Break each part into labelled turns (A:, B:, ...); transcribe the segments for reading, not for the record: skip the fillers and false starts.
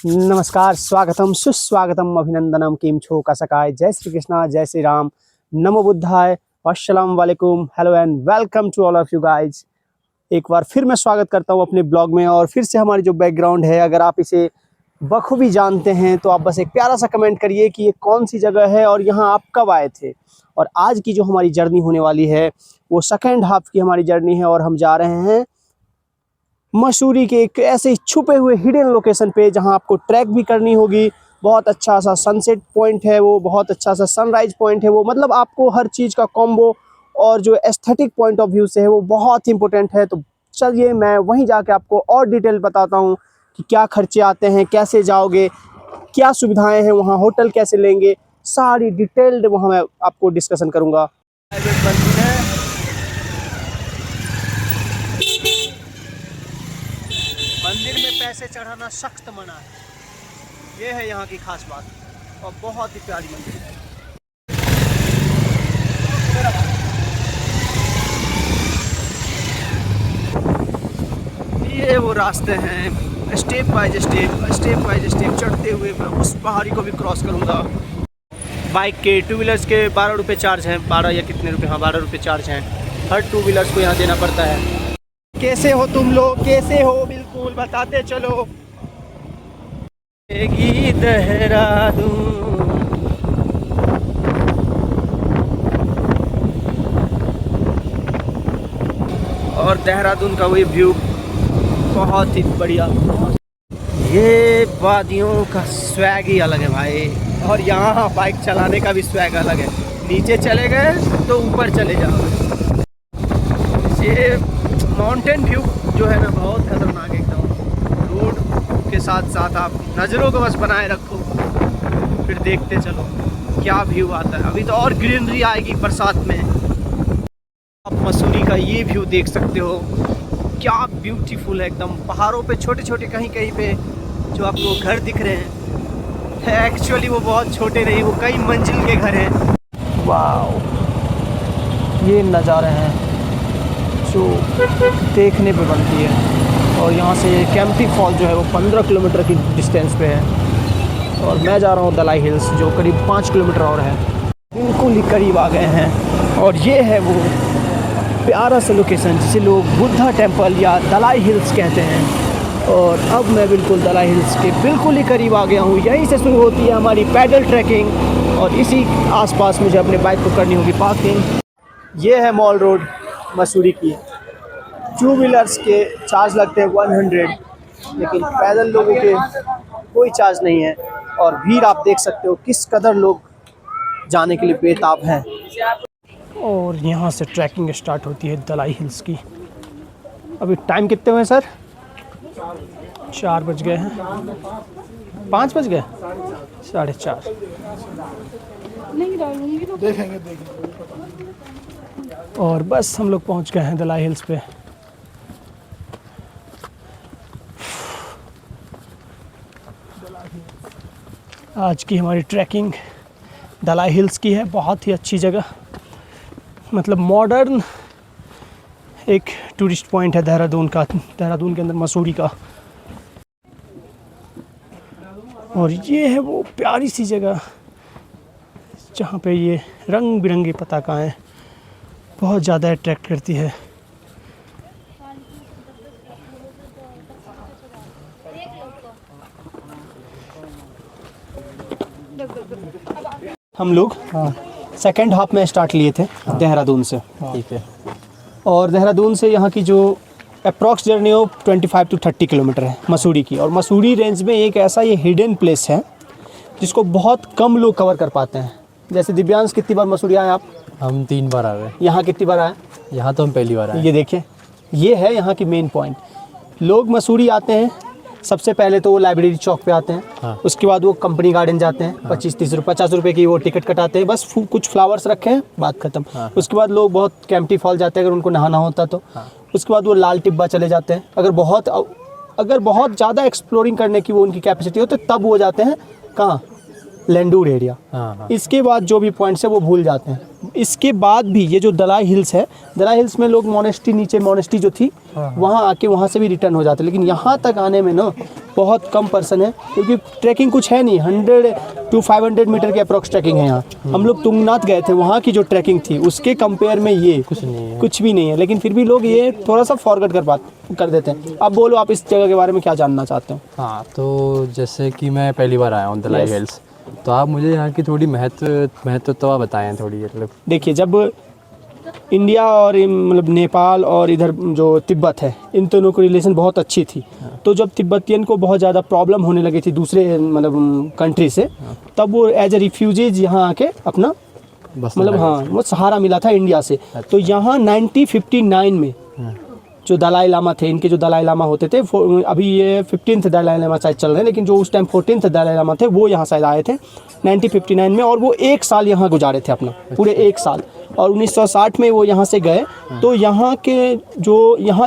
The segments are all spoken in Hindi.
A: नमस्कार, स्वागतम, सुस्वागतम, अभिनंदनम, किम छो, कसकाय, जय श्री कृष्णा, जय श्री राम, नमो बुद्धाय, अस्सलाम वालेकुम, hello and welcome to all of you guys. एक बार फिर मैं स्वागत करता हूँ अपने ब्लॉग में। और फिर से हमारी जो बैकग्राउंड है, अगर आप इसे बखूबी जानते हैं तो आप बस एक प्यारा सा कमेंट करिए कि ये कौन सी जगह है और यहाँ आप कब आए थे। और आज की जो हमारी जर्नी होने वाली है वो सेकेंड हाफ की हमारी जर्नी है और हम जा रहे हैं मसूरी के एक ऐसे छुपे हुए हिडन लोकेशन पे जहां आपको ट्रैक भी करनी होगी। बहुत अच्छा सा सनसेट पॉइंट है वो, बहुत अच्छा सा सनराइज पॉइंट है वो, मतलब आपको हर चीज़ का कॉम्बो और जो एस्थेटिक पॉइंट ऑफ व्यू से है वो बहुत इंपॉर्टेंट है। तो चलिए मैं वहीं जाके आपको और डिटेल बताता हूँ कि क्या खर्चे आते हैं, कैसे जाओगे, क्या सुविधाएं हैं वहाँ, होटल कैसे लेंगे, सारी डिटेल्ड वहाँ मैं आपको डिस्कशन करूँगा। मंदिर में पैसे चढ़ाना सख्त मना है, ये है यहाँ की खास बात और बहुत ही प्यारी मंदिर है। ये वो रास्ते हैं, स्टेप बाय स्टेप चढ़ते हुए मैं उस पहाड़ी को भी क्रॉस करूँगा। बाइक के, टू व्हीलर्स के 12 रुपये चार्ज हैं, 12 या कितने रुपये, हाँ 12 रुपये चार्ज हैं। हर टू व्हीलर्स को यहाँ देना पड़ता है। कैसे हो तुम लोग, कैसे हो, बिल्कुल बताते चलो। देहरादून और देहरादून का वही व्यू बहुत ही बढ़िया। ये वादियों का स्वैग ही अलग है भाई। और यहाँ बाइक चलाने का भी स्वैग अलग है। नीचे चले गए तो ऊपर चले जाओ। ये माउंटेन व्यू जो है ना बहुत खतरनाक एकदम। रोड के साथ साथ आप नज़रों को बस बनाए रखो, फिर देखते चलो क्या व्यू आता है। अभी तो और ग्रीनरी आएगी बरसात में। आप मसूरी का ये व्यू देख सकते हो, क्या ब्यूटीफुल है एकदम। पहाड़ों पे छोटे छोटे कहीं कहीं पे जो आपको घर दिख रहे हैं, एक्चुअली वो बहुत छोटे नहीं, वो कई मंजिल के घर हैं। वाह, ये नज़ारे हैं जो देखने पे बनती है। और यहाँ से कैंपटी फॉल जो है वो 15 किलोमीटर की डिस्टेंस पे है और मैं जा रहा हूँ दलाई हिल्स जो करीब 5 किलोमीटर और है। बिल्कुल ही करीब आ गए हैं और ये है वो प्यारा सा लोकेशन जिसे लोग बुद्धा टेम्पल या दलाई हिल्स कहते हैं। और अब मैं बिल्कुल दलाई हिल्स के बिल्कुल ही करीब आ गया हूँ। यहीं से शुरू होती है हमारी पैदल ट्रैकिंग और इसी आसपास मुझे अपने बाइक को करनी होगी पार्किंग। ये है मॉल रोड मसूरी की। टू व्हीलर्स के चार्ज लगते हैं 100, लेकिन पैदल लोगों के कोई चार्ज नहीं है। और भीड़ आप देख सकते हो किस कदर लोग जाने के लिए बेताब हैं। और यहाँ से ट्रैकिंग स्टार्ट होती है दलाई हिल्स की। अभी टाइम कितने हुए सर? 4 बज गए हैं, 5 बज गए, 4:30। देखेंगे। और बस हम लोग पहुँच गए हैं दलाई हिल्स पे। आज की हमारी ट्रैकिंग दलाई हिल्स की है। बहुत ही अच्छी जगह, मतलब मॉडर्न एक टूरिस्ट पॉइंट है देहरादून का, देहरादून के अंदर मसूरी का। और ये है वो प्यारी सी जगह जहाँ पे ये रंग बिरंगी पताकाएं बहुत ज़्यादा अट्रैक्ट करती है। हम लोग सेकेंड हाफ में स्टार्ट लिए थे देहरादून से, ठीक है। और देहरादून से यहाँ की जो अप्रॉक्स जर्नी हो 25 to 30 किलोमीटर है मसूरी की। और मसूरी रेंज में एक ऐसा ये हिडन प्लेस है जिसको बहुत कम लोग कवर कर पाते हैं। जैसे दिव्यांश, कितनी बार मसूरी आए आप?
B: हम 3 बार आ गए।
A: यहाँ कितनी बार आए?
B: यहाँ तो हम पहली बार आए।
A: ये देखें, ये है यहाँ की मेन पॉइंट। लोग मसूरी आते हैं सबसे पहले तो वो लाइब्रेरी चौक पे आते हैं।
B: हाँ।
A: उसके बाद वो कंपनी गार्डन जाते हैं। 25-30 रुपये 50 रुपये की वो टिकट कटाते हैं, बस कुछ फ्लावर्स रखे हैं, बात खत्म।
B: हाँ।
A: उसके बाद लोग बहुत कैंपटी फॉल जाते हैं अगर उनको नहाना होता तो।
B: हाँ।
A: उसके बाद वो लाल टिब्बा चले जाते हैं। अगर बहुत ज़्यादा एक्सप्लोरिंग करने की वो उनकी कैपेसिटी हो तो तब वो जाते हैं कहाँ,
C: लेंडूर एरिया।
B: हाँ हाँ।
C: इसके बाद जो भी पॉइंट्स है वो भूल जाते हैं। इसके बाद भी ये जो दलाई हिल्स है, दलाई हिल्स में लोग मोनेस्ट्री, नीचे मोनेस्ट्री जो थी वहाँ आके वहाँ से भी रिटर्न हो जाते हैं, लेकिन यहाँ तक आने में ना बहुत कम पर्सन है, क्योंकि ट्रैकिंग कुछ है नहीं। 100 to 500 मीटर की अप्रोक्स ट्रैकिंग है यहाँ। हम लोग तुंगनाथ गए थे, वहाँ की जो ट्रैकिंग थी उसके कंपेयर में ये
B: कुछ नहीं है।
C: कुछ भी नहीं है, लेकिन फिर भी लोग ये थोड़ा सा फॉरगेट कर देते हैं। अब बोलो, आप इस जगह के बारे में क्या जानना चाहते हो?
B: हाँ, तो जैसे कि मैं पहली बार आया हूँ दलाई
C: Yes.
B: हिल्स, तो आप मुझे यहाँ की थोड़ी महत्वता बताएं थोड़ी, मतलब।
C: देखिए, जब इंडिया और मतलब नेपाल और इधर जो तिब्बत है, इन दोनों की रिलेशन बहुत अच्छी थी। तो जब तिब्बतियन को बहुत ज़्यादा प्रॉब्लम होने लगी थी दूसरे मतलब कंट्री से, तब वो एज ए रिफ्यूजीज यहाँ आके अपना
B: बस
C: मतलब हाँ वो सहारा मिला था इंडिया से। तो यहाँ 1959 में जो दलाई लामा थे, इनके जो दलाई लामा होते थे, अभी ये 15th दलाई लामा शायद चल रहे हैं, लेकिन जो उस टाइम 14th दलाई लामा थे वो यहाँ शायद आए थे 1959 में, और वो 1 साल यहाँ गुजारे थे अपना, पूरे 1 साल। और 1960 में वो यहाँ से गए। तो यहाँ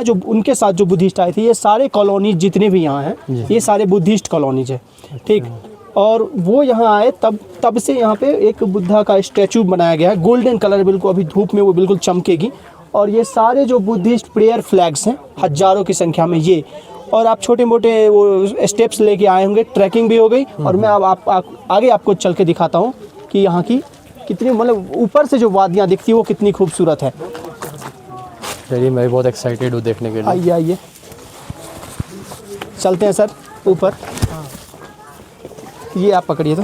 C: जो उनके साथ जो बुद्धिस्ट आए थे, ये सारे कॉलोनीज जितने भी यहाँ हैं ये सारे बुद्धिस्ट कॉलोनीज है, ठीक। और वो यहाँ आए, तब से यहाँ पे एक बुद्धा का स्टैचू बनाया गया है, गोल्डन कलर, बिल्कुल अभी धूप में वो बिल्कुल चमकेगी। और ये सारे जो बुद्धिस्ट प्रेयर फ्लैग्स हैं हज़ारों की संख्या में ये, और आप छोटे मोटे वो स्टेप्स लेके आए होंगे, ट्रैकिंग भी हो गई। और मैं अब आगे आपको चल के दिखाता हूँ कि यहाँ की कितनी मतलब ऊपर से जो वादियाँ दिखती है वो कितनी खूबसूरत है।
B: चलिए, मैं बहुत एक्साइटेड हूँ देखने के लिए।
C: आइए आइए, चलते हैं सर ऊपर। ये आप पकड़िए।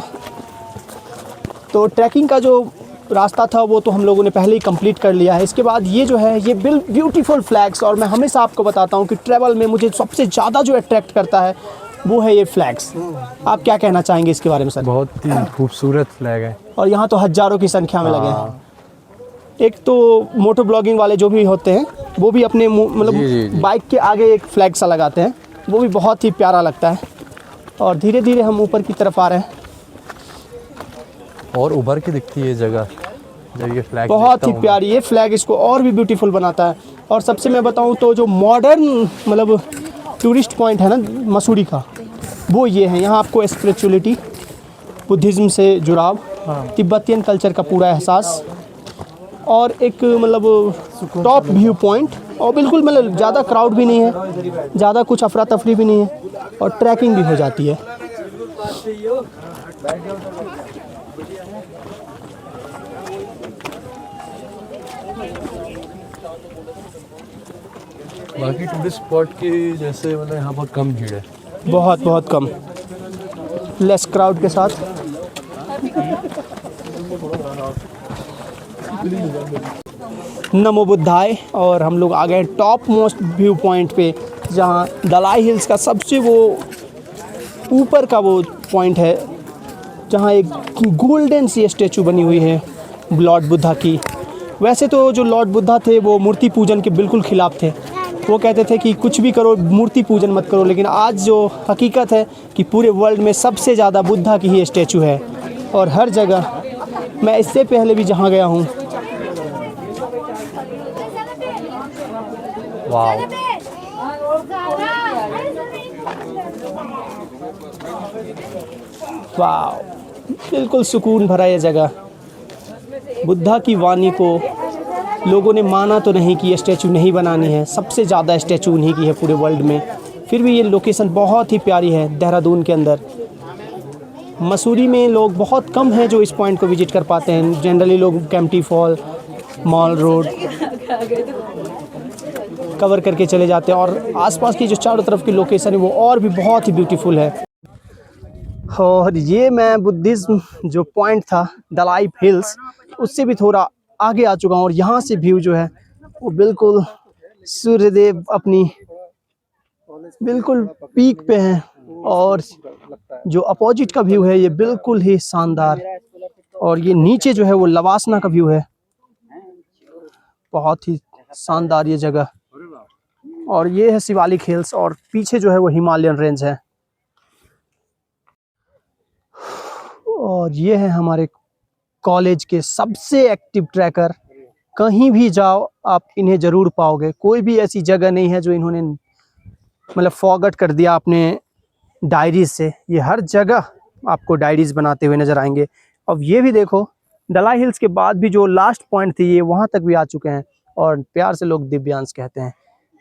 C: तो ट्रैकिंग का जो रास्ता था वो तो हम लोगों ने पहले ही कंप्लीट कर लिया है। इसके बाद ये जो है ये ब्यूटीफुल फ्लैग्स, और मैं हमेशा आपको बताता हूँ कि ट्रैवल में मुझे सबसे ज़्यादा जो अट्रैक्ट करता है वो है ये फ्लैग्स। आप क्या कहना चाहेंगे इसके बारे में सर?
B: बहुत ही खूबसूरत फ्लैग है,
C: और यहाँ तो हज़ारों की संख्या में लगे हैं। एक तो मोटो ब्लॉगिंग वाले जो भी होते हैं वो भी अपने मतलब बाइक के आगे एक फ्लैग सा लगाते हैं, वो भी बहुत ही प्यारा लगता है। और धीरे धीरे हम ऊपर की तरफ आ रहे हैं,
B: और उभर के दिखती है जगह जब ये फ्लैग,
C: बहुत ही प्यारी। ये फ्लैग इसको और भी ब्यूटीफुल बनाता है। और सबसे मैं बताऊं तो जो मॉडर्न मतलब टूरिस्ट पॉइंट है ना मसूरी का, वो ये है। यहाँ आपको स्पिरिचुअलिटी, बुद्धिज़्म से जुड़ाव, तिब्बतियन कल्चर का पूरा एहसास, और एक मतलब टॉप व्यू पॉइंट, और बिल्कुल मतलब ज़्यादा क्राउड भी नहीं है, ज़्यादा कुछ अफरा तफरी भी नहीं है, और ट्रैकिंग भी हो जाती है।
B: बाकी टूरिस्ट स्पॉट की जैसे मतलब यहाँ पर कम भीड़ है,
C: बहुत कम, लेस क्राउड के साथ। नमो बुद्धाय। और हम लोग आ गए टॉप मोस्ट व्यू पॉइंट पे, जहाँ दलाई हिल्स का सबसे वो ऊपर का वो पॉइंट है, जहाँ एक गोल्डन सी स्टैचू बनी हुई है लॉर्ड बुद्धा की। वैसे तो जो लॉर्ड बुद्धा थे वो मूर्ति पूजन के बिल्कुल खिलाफ थे। वो कहते थे कि कुछ भी करो, मूर्ति पूजन मत करो। लेकिन आज जो हकीकत है कि पूरे वर्ल्ड में सबसे ज़्यादा बुद्धा की ही स्टैचू है, और हर जगह। मैं इससे पहले भी जहाँ गया हूँ,
B: वाह,
C: वाह, बिल्कुल सुकून भरा ये जगह। बुद्धा की वाणी को लोगों ने माना तो नहीं कि ये स्टैचू नहीं बनानी है, सबसे ज़्यादा स्टैचू उन्हीं की है पूरे वर्ल्ड में। फिर भी ये लोकेशन बहुत ही प्यारी है देहरादून के अंदर। मसूरी में लोग बहुत कम हैं जो इस पॉइंट को विजिट कर पाते हैं। जनरली लोग Kempty fall, mall road cover करके चले जाते हैं, और आसपास की जो चारों तरफ की लोकेशन है वो और भी बहुत ही ब्यूटीफुल है। और ये मैं बुद्धिज़्म जो पॉइंट था दलाई हिल्स, उससे भी थोड़ा आगे आ चुका हूँ, और यहाँ से व्यू जो है वो बिल्कुल सूर्यदेव अपनी बिल्कुल पीक पे हैं, और जो अपोजिट का व्यू है ये बिल्कुल ही शानदार। और ये नीचे जो है वो लवासना का व्यू है, बहुत ही शानदार ये जगह। और ये है शिवालिक हिल्स, और पीछे जो है वो हिमालयन रेंज है। और ये है हमारे कॉलेज के सबसे एक्टिव ट्रैकर। कहीं भी जाओ आप इन्हें ज़रूर पाओगे। कोई भी ऐसी जगह नहीं है जो इन्होंने मतलब फॉरगेट कर दिया अपने डायरी से। ये हर जगह आपको डायरीज बनाते हुए नज़र आएंगे। अब ये भी देखो, दलाई हिल्स के बाद भी जो लास्ट पॉइंट थी ये वहाँ तक भी आ चुके हैं, और प्यार से लोग दिव्यांश कहते हैं,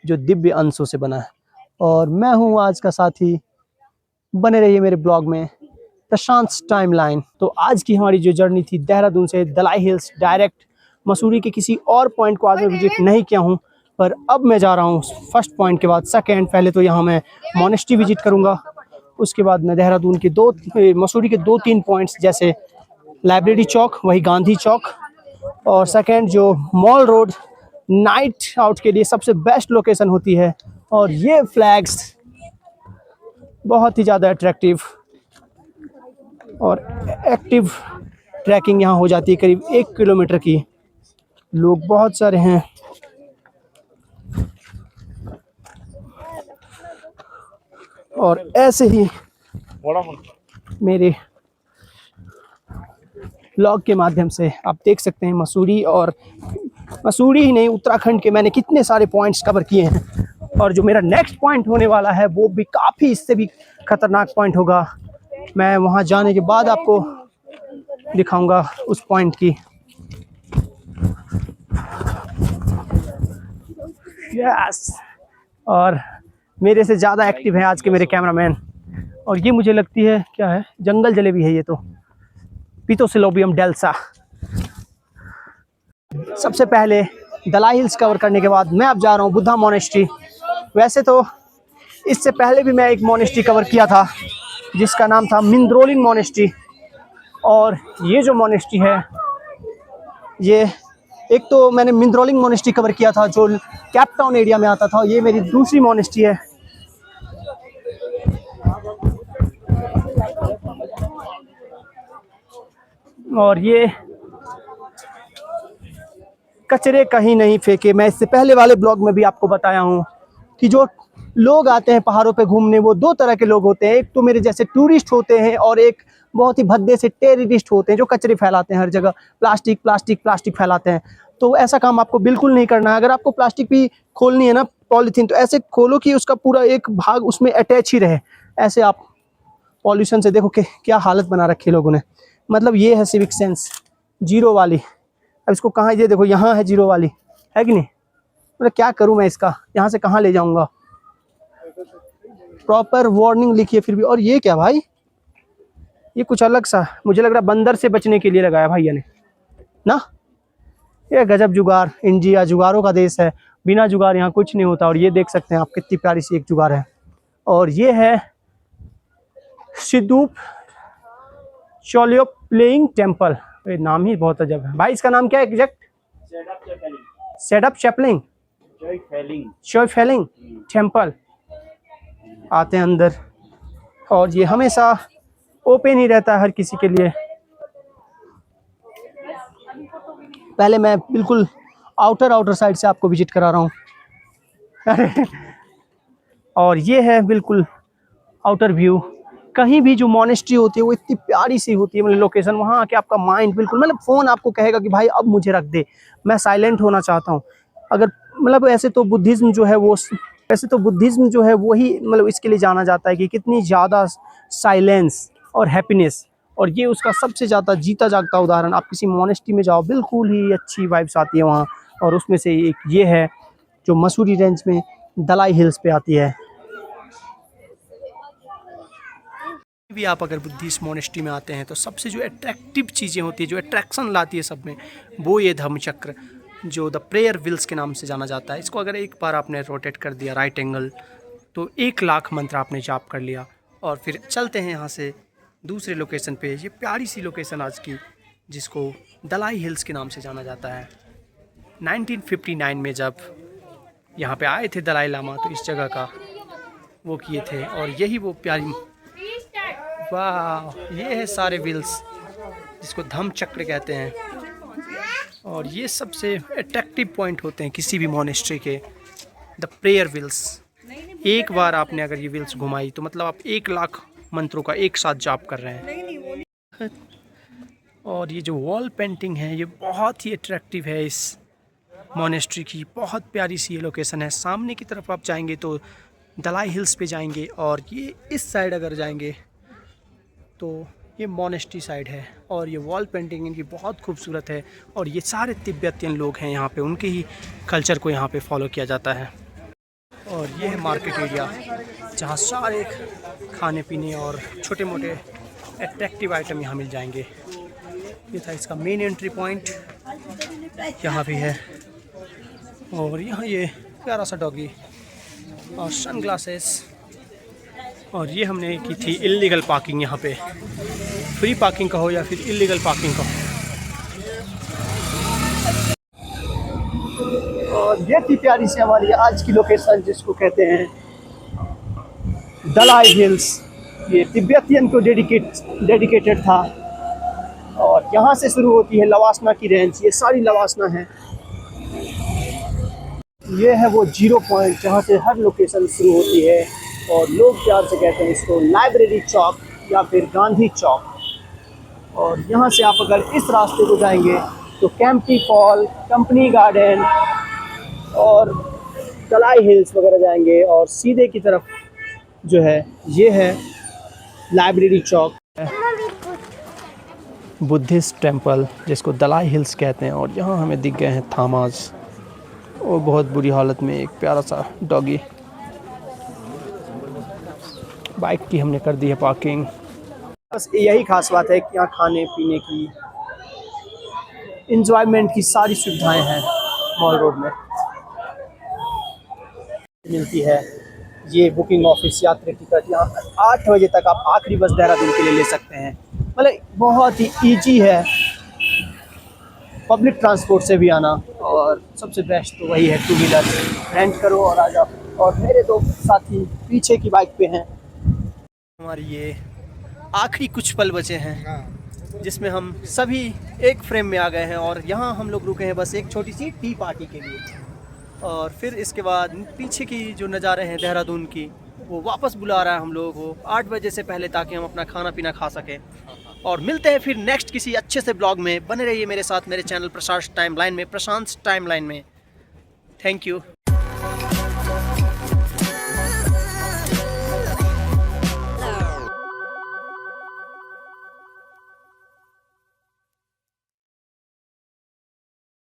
C: जो दिव्य अंशों से बना है। और मैं हूँ आज का साथी, बने रहिए मेरे ब्लॉग में प्रशांत टाइमलाइन। तो आज की हमारी जो जर्नी थी देहरादून से दलाई हिल्स डायरेक्ट, मसूरी के किसी और पॉइंट को आज मैं विजिट नहीं किया हूँ, पर अब मैं जा रहा हूँ फर्स्ट पॉइंट के बाद सेकंड। पहले तो यहाँ मैं मोनेस्ट्री विजिट करूँगा, उसके बाद मैं देहरादून के मसूरी के 2-3 पॉइंट्स जैसे लाइब्रेरी चौक, वही गांधी चौक, और सेकंड जो मॉल रोड नाइट आउट के लिए सबसे बेस्ट लोकेशन होती है। और ये फ्लैग्स बहुत ही ज़्यादा अट्रैक्टिव और एक्टिव ट्रैकिंग यहाँ हो जाती है, करीब 1 किलोमीटर की। लोग बहुत सारे हैं। और ऐसे ही मेरे ब्लॉग के माध्यम से आप देख सकते हैं मसूरी, और मसूरी ही नहीं उत्तराखंड के मैंने कितने सारे पॉइंट्स कवर किए हैं। और जो मेरा नेक्स्ट पॉइंट होने वाला है वो भी काफ़ी इससे भी खतरनाक पॉइंट होगा। मैं वहाँ जाने के बाद आपको दिखाऊंगा उस पॉइंट की। यस, और मेरे से ज़्यादा एक्टिव है आज के मेरे कैमरामैन। और ये मुझे लगती है क्या है, जंगल जलेबी है ये तो, पिटोसिलोबियम डेल्सा। सबसे पहले दलाई हिल्स कवर करने के बाद मैं अब जा रहा हूँ बुद्धा मोनेस्ट्री। वैसे तो इससे पहले भी मैं एक मोनेस्ट्री कवर किया था जिसका नाम था मिंद्रोलिंग मोनेस्ट्री, और ये जो मोनेस्ट्री है, ये एक तो मैंने मिंद्रोलिंग मोनेस्ट्री कवर किया था जो कैप टाउन एरिया में आता था, ये मेरी दूसरी मोनेस्ट्री है। और ये कचरे कहीं नहीं फेंके। मैं इससे पहले वाले ब्लॉग में भी आपको बताया हूँ कि जो लोग आते हैं पहाड़ों पे घूमने, वो 2 तरह के लोग होते हैं। एक तो मेरे जैसे टूरिस्ट होते हैं, और एक बहुत ही भद्दे से टेररिस्ट होते हैं जो कचरे फैलाते हैं हर जगह, प्लास्टिक प्लास्टिक प्लास्टिक फैलाते हैं। तो ऐसा काम आपको बिल्कुल नहीं करना है। अगर आपको प्लास्टिक भी खोलनी है ना, पॉलीथीन, तो ऐसे खोलो कि उसका पूरा एक भाग उसमें अटैच ही रहे। ऐसे आप पॉल्यूशन से देखो कि क्या हालत बना रखी है लोगों ने। मतलब ये है सिविक सेंस जीरो वाली। अब इसको कहाँ, ये देखो यहाँ है जीरो वाली, है कि नहीं? मतलब क्या करूँ मैं इसका, यहाँ से कहाँ ले जाऊँगा? प्रॉपर वार्निंग लिखी है फिर भी। और ये क्या भाई, ये कुछ अलग सा, मुझे लग रहा है बंदर से बचने के लिए लगाया भैया ने ना। ये गजब जुगाड़, इंडिया जुगाड़ों का देश है, बिना जुगाड़ यहाँ कुछ नहीं होता। और ये देख सकते हैं आप कितनी प्यारी सी एक जुगाड़ है। और ये है सिद्धूप चोलोप्लेइंग टेम्पल। ये नाम ही बहुत अजब है भाई। इसका नाम क्या है एग्जैक्ट? सेटअप चैपलिंग चोइफेलिंग टेम्पल। आते हैं अंदर, और ये हमेशा ओपन ही रहता है हर किसी के लिए। पहले मैं बिल्कुल आउटर साइड से आपको विजिट करा रहा हूँ। और ये है बिल्कुल आउटर व्यू। कहीं भी जो मोनेस्ट्री होती है वो इतनी प्यारी सी होती है, मतलब लोकेशन, वहाँ आके आपका माइंड बिल्कुल, मतलब फ़ोन आपको कहेगा कि भाई अब मुझे रख दे, मैं साइलेंट होना चाहता हूँ। अगर मतलब ऐसे तो बुद्धिज़्म जो है वही मतलब इसके लिए जाना जाता है कि कितनी ज़्यादा साइलेंस और हैप्पीनेस, और ये उसका सबसे ज़्यादा जीता जागता उदाहरण। आप किसी मोनेस्ट्री में जाओ, बिल्कुल ही अच्छी वाइब्स आती है वहाँ। और उसमें से एक ये है जो मसूरी रेंज में दलाई हिल्स पे आती है। भी आप अगर बुद्धिस्ट मोनेस्ट्री में आते हैं तो सबसे जो अट्रैक्टिव चीज़ें होती है, जो अट्रैक्शन लाती है सब में, वो ये धम्मचक्र जो द प्रेयर व्हील्स के नाम से जाना जाता है। इसको अगर एक बार आपने रोटेट कर दिया राइट एंगल, तो 1 लाख मंत्र आपने जाप कर लिया। और फिर चलते हैं यहाँ से दूसरे लोकेशन पे। ये प्यारी सी लोकेशन आज की, जिसको दलाई हिल्स के नाम से जाना जाता है। 1959 में जब यहाँ पे आए थे दलाई लामा, तो इस जगह का वो किए थे। और यही वो प्यारी, वाह, ये है सारे व्हील्स जिसको धम्मचक्र कहते हैं। और ये सबसे अट्रैक्टिव पॉइंट होते हैं किसी भी मोनेस्ट्री के, द प्रेयर व्हील्स। एक बार आपने अगर ये व्हील्स घुमाई तो मतलब आप 1 लाख मंत्रों का एक साथ जाप कर रहे हैं। और ये जो वॉल पेंटिंग है ये बहुत ही अट्रैक्टिव है इस मोनेस्ट्री की। बहुत प्यारी सी ये लोकेशन है। सामने की तरफ आप जाएंगे तो दलाई हिल्स पे जाएंगे, और ये इस साइड अगर जाएंगे तो ये मोनेस्ट्री साइड है और ये वॉल पेंटिंग इनकी बहुत खूबसूरत है और ये सारे तिब्बतियन लोग हैं यहाँ पे, उनके ही कल्चर को यहाँ पे फॉलो किया जाता है। और ये है मार्केट एरिया जहाँ सारे खाने पीने और छोटे मोटे अट्रैक्टिव आइटम यहाँ मिल जाएंगे। ये था इसका मेन एंट्री पॉइंट, यहाँ भी है। और यहाँ ये प्यारा सा डॉगी और सन ग्लासेस। और ये हमने की थी इल्लीगल पार्किंग, यहाँ पे फ्री पार्किंग कहो या फिर इल्लीगल पार्किंग कहो। और ये थी प्यारी सी हमारी आज की लोकेशन जिसको कहते हैं दलाई हिल्स। ये तिब्बतियन को डेडिकेटेड था और यहाँ से शुरू होती है लवासना की रेंज। ये सारी लवासना है। ये है वो 0 पॉइंट जहाँ से हर लोकेशन शुरू होती है और लोग प्यार से कहते हैं इसको लाइब्रेरी चौक या फिर गांधी चौक। और यहाँ से आप अगर इस रास्ते को जाएंगे तो कैंपटी फॉल, कंपनी गार्डन और दलाई हिल्स वगैरह जाएंगे। और सीधे की तरफ जो है ये है लाइब्रेरी चौक, बुद्धिस्ट टेम्पल जिसको दलाई हिल्स कहते हैं। और यहाँ हमें दिख गए हैं थामास और बहुत बुरी हालत में एक प्यारा सा डॉगी। बाइक की हमने कर दी है पार्किंग। बस यही खास बात है कि यहाँ खाने पीने की, इंजॉयमेंट की सारी सुविधाएं हैं मॉल रोड में मिलती है। ये बुकिंग ऑफिस, यात्री टिकट, यहाँ 8 बजे तक आप आखिरी बस देहरादून के लिए ले सकते हैं। मतलब बहुत ही ईजी है पब्लिक ट्रांसपोर्ट से भी आना। और सबसे बेस्ट तो वही है, 2 व्हीलर रेंट करो और आ जाओ। और मेरे दो साथी पीछे की बाइक पे हैं। हमारी ये आखिरी कुछ पल बचे हैं जिसमें हम सभी एक फ्रेम में आ गए हैं। और यहाँ हम लोग रुके हैं बस एक छोटी सी टी पार्टी के लिए। और फिर इसके बाद पीछे की जो नज़ारे हैं देहरादून की, वो वापस बुला रहा है हम लोगों को 8 बजे से पहले, ताकि हम अपना खाना पीना खा सकें। और मिलते हैं फिर नेक्स्ट किसी अच्छे से ब्लॉग में। बने रहिए मेरे साथ मेरे चैनल प्रशांत टाइमलाइन में। Thank you.